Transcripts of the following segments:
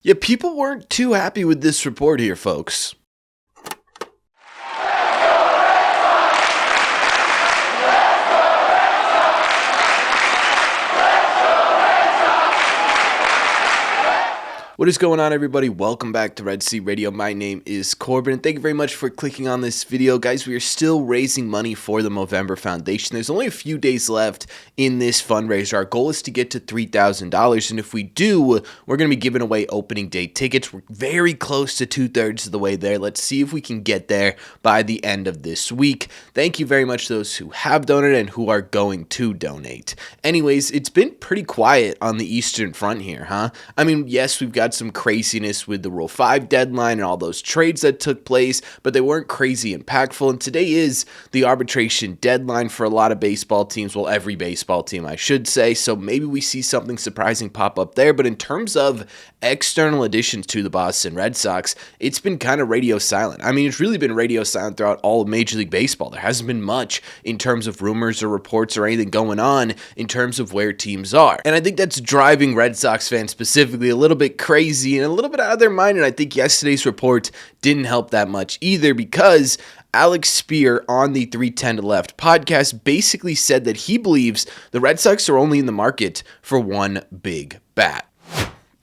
Yeah, people weren't too happy with this report here, folks. What is going on, everybody? Welcome back to Red Sea Radio. My name is Corbin, and thank you very much for clicking on this video. Guys, we are still raising money for the Movember Foundation. There's only a few days left in this fundraiser. Our goal is to get to $3,000, and if we do, we're going to be giving away opening day tickets. We're very close to 2/3 of the way there. Let's see if we can get there by the end of this week. Thank you very much to those who have donated and who are going to donate. Anyways, it's been pretty quiet on the Eastern Front here, huh? I mean, yes, we've got some craziness with the Rule 5 deadline and all those trades that took place, but they weren't crazy impactful. And today is the arbitration deadline for a lot of baseball teams. Well, every baseball team, I should say. So maybe we see something surprising pop up there. But in terms of external additions to the Boston Red Sox, it's been kind of radio silent. I mean, it's really been radio silent throughout all of Major League Baseball. There hasn't been much in terms of rumors or reports or anything going on in terms of where teams are. And I think that's driving Red Sox fans specifically a little bit crazy and a little bit out of their mind. And I think yesterday's report didn't help that much either, because Alex Spear on the 310 to Left podcast basically said that he believes the Red Sox are only in the market for one big bat.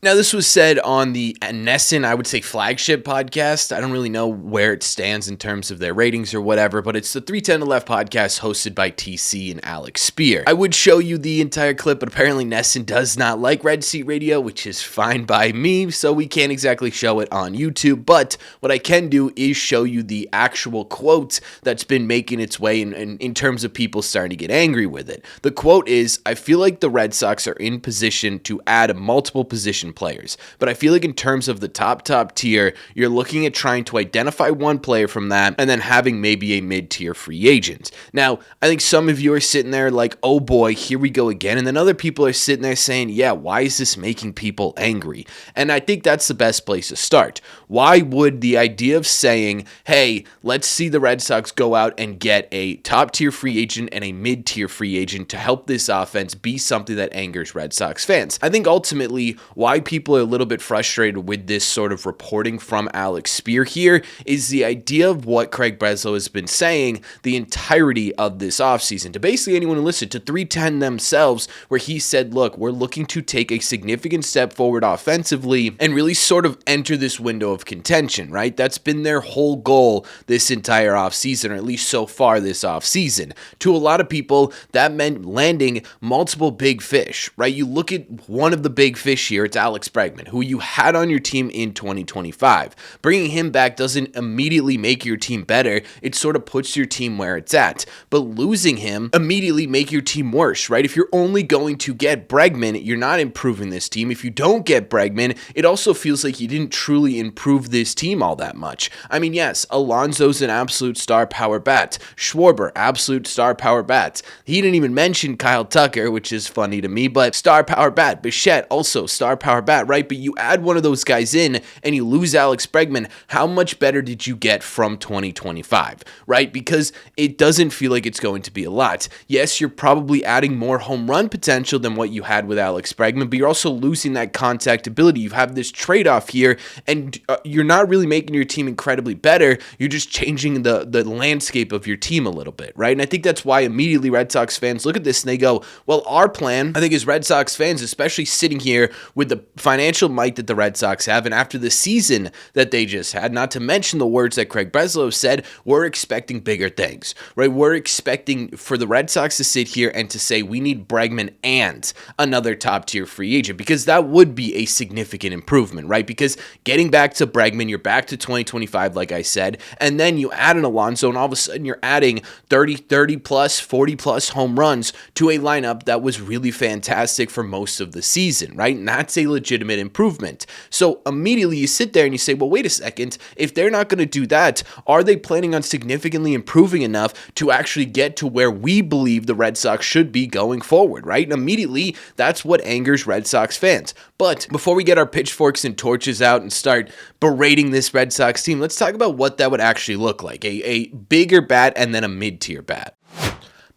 Now, this was said on the NESN, I would say, flagship podcast. I don't really know where it stands in terms of their ratings or whatever, but it's the 310 to Left podcast hosted by TC and Alex Spear. I would show you the entire clip, but apparently NESN does not like Red Sea Radio, which is fine by me, so we can't exactly show it on YouTube. But what I can do is show you the actual quote that's been making its way in terms of people starting to get angry with it. The quote is, "I feel like the Red Sox are in position to add multiple position players, but I feel like in terms of the top tier, you're looking at trying to identify one player from that and then having maybe a mid-tier free agent." Now, I think some of you are sitting there like, oh boy, here we go again. And then other people are sitting there saying, yeah, why is this making people angry? And I think that's the best place to start. Why would the idea of saying, hey, let's see the Red Sox go out and get a top-tier free agent and a mid-tier free agent to help this offense be something that angers Red Sox fans? I think ultimately why people are a little bit frustrated with this sort of reporting from Alex Spear here is the idea of what Craig Breslow has been saying the entirety of this offseason. To basically anyone who listened to 310 themselves, where he said, look, we're looking to take a significant step forward offensively and really sort of enter this window of contention, right? That's been their whole goal this entire offseason, or at least so far this offseason. To a lot of people, that meant landing multiple big fish, right? You look at one of the big fish here, it's Alex Bregman, who you had on your team in 2025. Bringing him back doesn't immediately make your team better. It sort of puts your team where it's at. But losing him immediately make your team worse, right? If you're only going to get Bregman, you're not improving this team. If you don't get Bregman, it also feels like you didn't truly improve this team all that much. I mean, yes, Alonso's an absolute star power bat. Schwarber, absolute star power bat. He didn't even mention Kyle Tucker, which is funny to me, but star power bat. Bichette, also star power bat, right? But you add one of those guys in and you lose Alex Bregman, how much better did you get from 2025, right? Because it doesn't feel like it's going to be a lot. Yes, you're probably adding more home run potential than what you had with Alex Bregman, but you're also losing that contact ability. You have this trade-off here, and you're not really making your team incredibly better. You're just changing the landscape of your team a little bit, right? And I think that's why immediately Red Sox fans look at this and they go, well, our plan, I think as Red Sox fans, especially sitting here with the financial might that the Red Sox have, and after the season that they just had, not to mention the words that Craig Breslow said, we're expecting bigger things, right? We're expecting for the Red Sox to sit here and to say we need Bregman and another top-tier free agent, because that would be a significant improvement, right? Because getting back to Bregman, you're back to 2025, like I said, and then you add an Alonso, and all of a sudden you're adding 30 plus, 40 plus home runs to a lineup that was really fantastic for most of the season, right? And that's a legitimate improvement. So immediately you sit there and you say, well, wait a second, if they're not going to do that, are they planning on significantly improving enough to actually get to where we believe the Red Sox should be going forward, right? And immediately that's what angers Red Sox fans. But before we get our pitchforks and torches out and start berating this Red Sox team, let's talk about what that would actually look like. A bigger bat and then a mid-tier bat.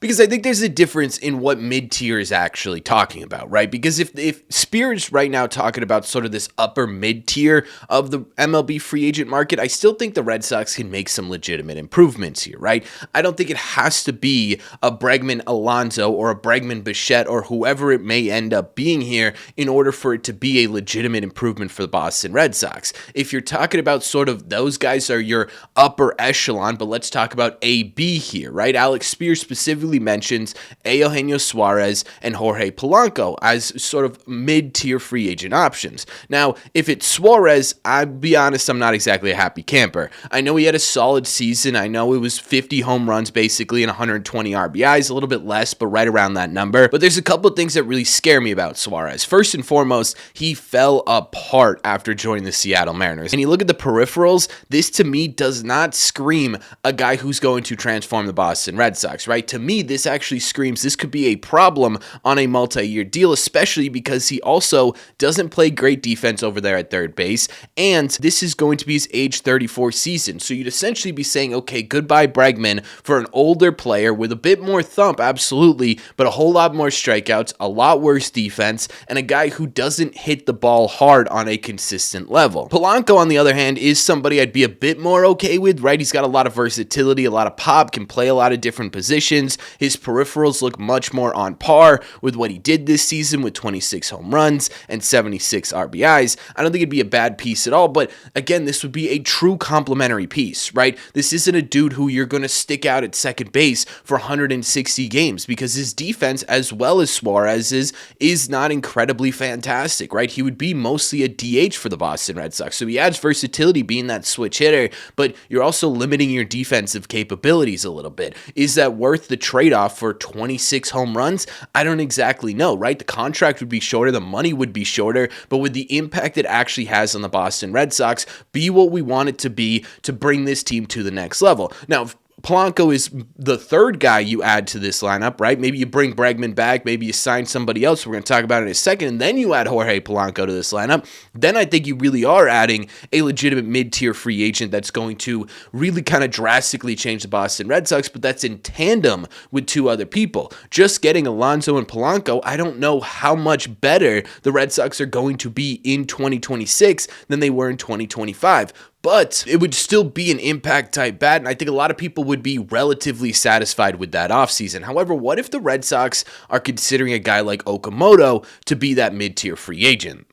Because I think there's a difference in what mid-tier is actually talking about, right? Because if Spears right now talking about sort of this upper mid-tier of the MLB free agent market, I still think the Red Sox can make some legitimate improvements here, right? I don't think it has to be a Bregman Alonso or a Bregman Bichette or whoever it may end up being here in order for it to be a legitimate improvement for the Boston Red Sox. If you're talking about sort of those guys are your upper echelon, but let's talk about AB here, right? Alex Spears specifically mentions Eugenio Suarez and Jorge Polanco as sort of mid-tier free agent options. Now, if it's Suarez, I'll be honest, I'm not exactly a happy camper. I know he had a solid season. I know it was 50 home runs basically and 120 RBIs, a little bit less, but right around that number. But there's a couple of things that really scare me about Suarez. First and foremost, he fell apart after joining the Seattle Mariners. And you look at the peripherals, this to me does not scream a guy who's going to transform the Boston Red Sox, right? To me, this actually screams this could be a problem on a multi-year deal, especially because he also doesn't play great defense over there at third base, and this is going to be his age 34 season. So you'd essentially be saying, okay, goodbye Bregman for an older player with a bit more thump, absolutely, but a whole lot more strikeouts, a lot worse defense, and a guy who doesn't hit the ball hard on a consistent level. Polanco, on the other hand, is somebody I'd be a bit more okay with, right? He's got a lot of versatility, a lot of pop, can play a lot of different positions. His peripherals look much more on par with what he did this season with 26 home runs and 76 RBIs. I don't think it'd be a bad piece at all, but again, this would be a true complementary piece, right? This isn't a dude who you're going to stick out at second base for 160 games because his defense, as well as Suarez's, is not incredibly fantastic, right? He would be mostly a DH for the Boston Red Sox, so he adds versatility being that switch hitter, but you're also limiting your defensive capabilities a little bit. Is that worth the trade-off for 26 home runs? I don't exactly know, right? The contract would be shorter, the money would be shorter, but with the impact it actually has on the Boston Red Sox, be what we want it to be to bring this team to the next level. Now, Polanco is the third guy you add to this lineup, right? Maybe you bring Bregman back, maybe you sign somebody else, we're going to talk about it in a second, and then you add Jorge Polanco to this lineup. Then I think you really are adding a legitimate mid-tier free agent that's going to really kind of drastically change the Boston Red Sox, but that's in tandem with two other people. Just getting Alonso and Polanco, I don't know how much better the Red Sox are going to be in 2026 than they were in 2025. But it would still be an impact type bat, and I think a lot of people would be relatively satisfied with that offseason. However, what if the Red Sox are considering a guy like Okamoto to be that mid-tier free agent?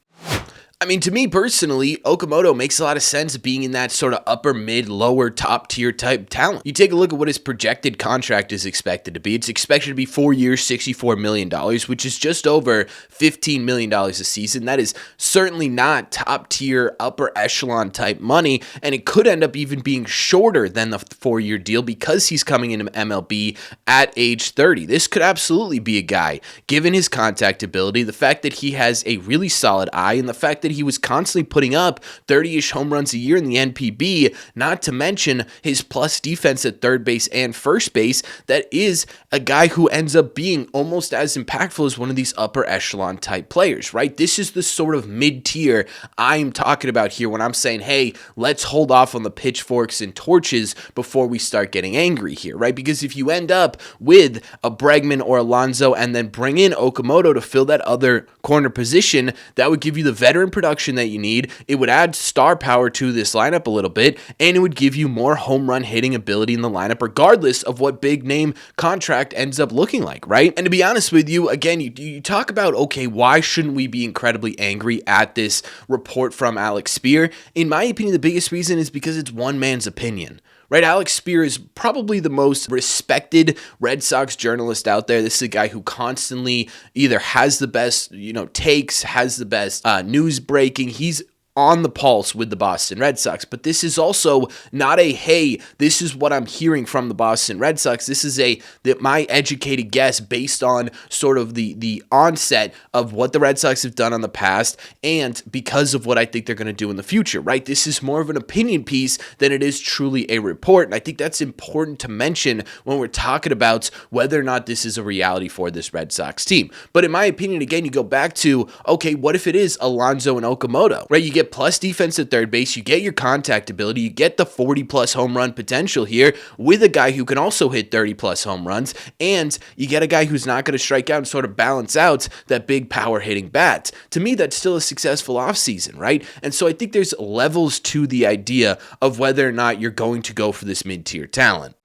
I mean, to me personally, Okamoto makes a lot of sense being in that sort of upper, mid, lower, top tier type talent. You take a look at what his projected contract is expected to be. It's expected to be 4 years, $64 million, which is just over $15 million a season. That is certainly not top tier, upper echelon type money, and it could end up even being shorter than the 4-year deal because he's coming into MLB at age 30. This could absolutely be a guy, given his contact ability, the fact that he has a really solid eye, and the fact that he was constantly putting up 30-ish home runs a year in the NPB, not to mention his plus defense at third base and first base, that is a guy who ends up being almost as impactful as one of these upper echelon type players, right? This is the sort of mid-tier I'm talking about here when I'm saying, hey, let's hold off on the pitchforks and torches before we start getting angry here, right? Because if you end up with a Bregman or Alonso and then bring in Okamoto to fill that other corner position, that would give you the veteran production that you need. It would add star power to this lineup a little bit, and it would give you more home run hitting ability in the lineup, regardless of what big name contract ends up looking like, right? And to be honest with you, again, you talk about, okay, why shouldn't we be incredibly angry at this report from Alex Spear? In my opinion, the biggest reason is because it's one man's opinion. Right, Alex Spear is probably the most respected Red Sox journalist out there. This is a guy who constantly either has the best, takes, has the best news breaking. He's on the pulse with the Boston Red Sox, but this is also not a, hey, this is what I'm hearing from the Boston Red Sox. This is my educated guess based on sort of the onset of what the Red Sox have done in the past and because of what I think they're going to do in the future, right? This is more of an opinion piece than it is truly a report, and I think that's important to mention when we're talking about whether or not this is a reality for this Red Sox team. But in my opinion, again, you go back to, okay, what if it is Alonso and Okamoto, right? You get get plus defense at third base, you get your contact ability, you get the 40-plus home run potential here with a guy who can also hit 30-plus home runs, and you get a guy who's not going to strike out and sort of balance out that big power-hitting bat. To me, that's still a successful offseason, right? And so I think there's levels to the idea of whether or not you're going to go for this mid-tier talent.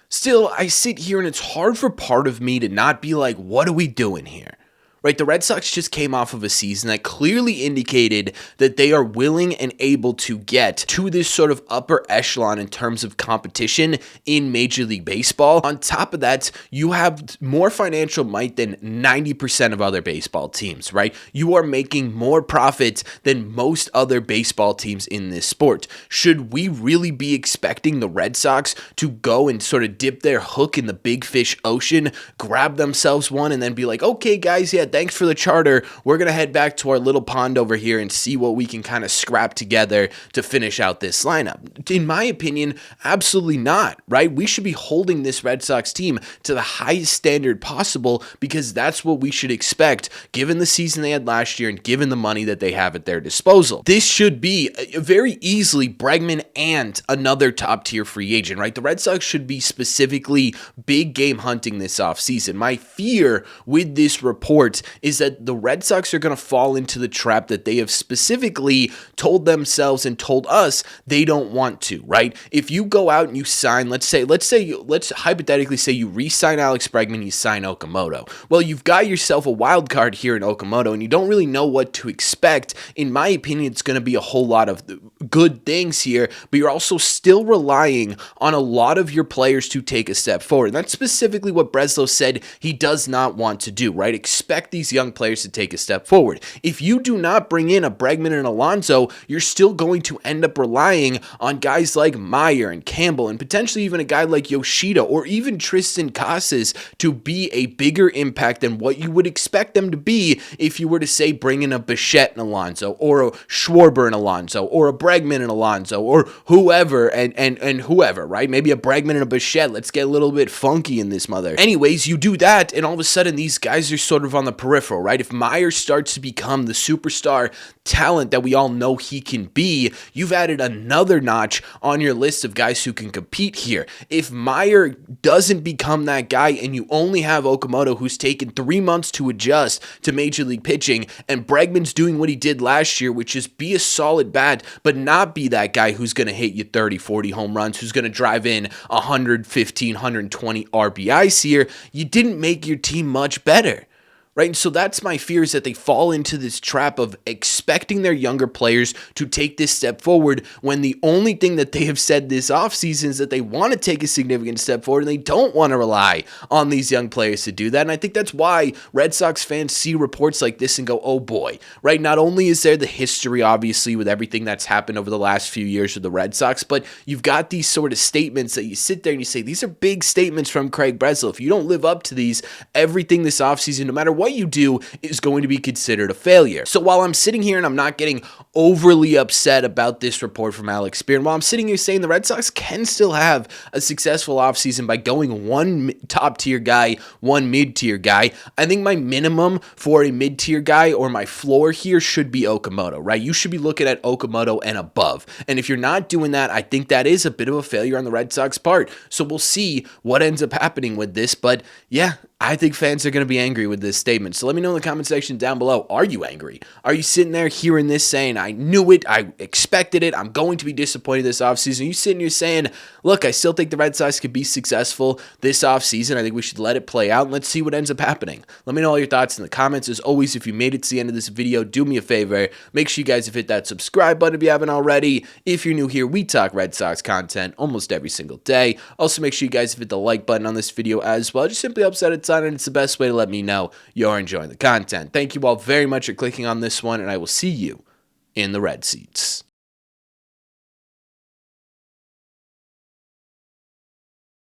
Still, I sit here and it's hard for part of me to not be like, what are we doing here? Right, the Red Sox just came off of a season that clearly indicated that they are willing and able to get to this sort of upper echelon in terms of competition in Major League Baseball. On top of that, you have more financial might than 90% of other baseball teams, right? You are making more profits than most other baseball teams in this sport. Should we really be expecting the Red Sox to go and sort of dip their hook in the big fish ocean, grab themselves one, and then be like, okay, guys, yeah, thanks for the charter. We're going to head back to our little pond over here and see what we can kind of scrap together to finish out this lineup? In my opinion, absolutely not, right? We should be holding this Red Sox team to the highest standard possible because that's what we should expect given the season they had last year and given the money that they have at their disposal. This should be very easily Bregman and another top-tier free agent, right? The Red Sox should be specifically big game hunting this offseason. My fear with this report is that the Red Sox are going to fall into the trap that they have specifically told themselves and told us they don't want to, right? If you go out and you sign, let's hypothetically say you re-sign Alex Bregman, you sign Okamoto. Well, you've got yourself a wild card here in Okamoto, and you don't really know what to expect. In my opinion, it's going to be a whole lot of good things here, but you're also still relying on a lot of your players to take a step forward. And that's specifically what Breslow said he does not want to do, right? Expect these young players to take a step forward. If you do not bring in a Bregman and Alonso, you're still going to end up relying on guys like Meyer and Campbell and potentially even a guy like Yoshida or even Tristan Casas to be a bigger impact than what you would expect them to be if you were to say bring in a Bichette and Alonso or a Schwarber and Alonso or a Bregman and Alonso or whoever and whoever, right? Maybe a Bregman and a Bichette. Let's get a little bit funky in this mother. Anyways, you do that and all of a sudden these guys are sort of on the peripheral, right? If Meyer starts to become the superstar talent that we all know he can be, you've added another notch on your list of guys who can compete here. If Meyer doesn't become that guy and you only have Okamoto who's taken 3 months to adjust to Major League pitching and Bregman's doing what he did last year, which is be a solid bat, but not be that guy who's going to hit you 30, 40 home runs, who's going to drive in 115, 120 RBIs here, you didn't make your team much better. Right, and so that's my fear, is that they fall into this trap of expecting their younger players to take this step forward when the only thing that they have said this offseason is that they want to take a significant step forward and they don't want to rely on these young players to do that. And I think that's why Red Sox fans see reports like this and go, oh boy, right? Not only is there the history, obviously, with everything that's happened over the last few years with the Red Sox, but you've got these sort of statements that you sit there and you say, these are big statements from Craig Breslow. If you don't live up to these, everything this offseason, no matter what you do, is going to be considered a failure. So while I'm sitting here and I'm not getting overly upset about this report from Alex Bregman, while I'm sitting here saying the Red Sox can still have a successful offseason by going one top-tier guy, one mid-tier guy, I think my minimum for a mid-tier guy or my floor here should be Okamoto, right? You should be looking at Okamoto and above. And if you're not doing that, I think that is a bit of a failure on the Red Sox part. So we'll see what ends up happening with this. But yeah, I think fans are going to be angry with this statement. So let me know in the comment section down below. Are you angry? Are you sitting there hearing this saying, I knew it, I expected it, I'm going to be disappointed this offseason? Are you sitting here saying, look, I still think the Red Sox could be successful this offseason. I think we should let it play out and let's see what ends up happening. Let me know all your thoughts in the comments. As always, if you made it to the end of this video, do me a favor. Make sure you guys have hit that subscribe button if you haven't already. If you're new here, we talk Red Sox content almost every single day. Also, make sure you guys have hit the like button on this video as well. It just simply helps out a ton, and it's the best way to let me know you're enjoying the content. Thank you all very much for clicking on this one, and I will see you in the red seats.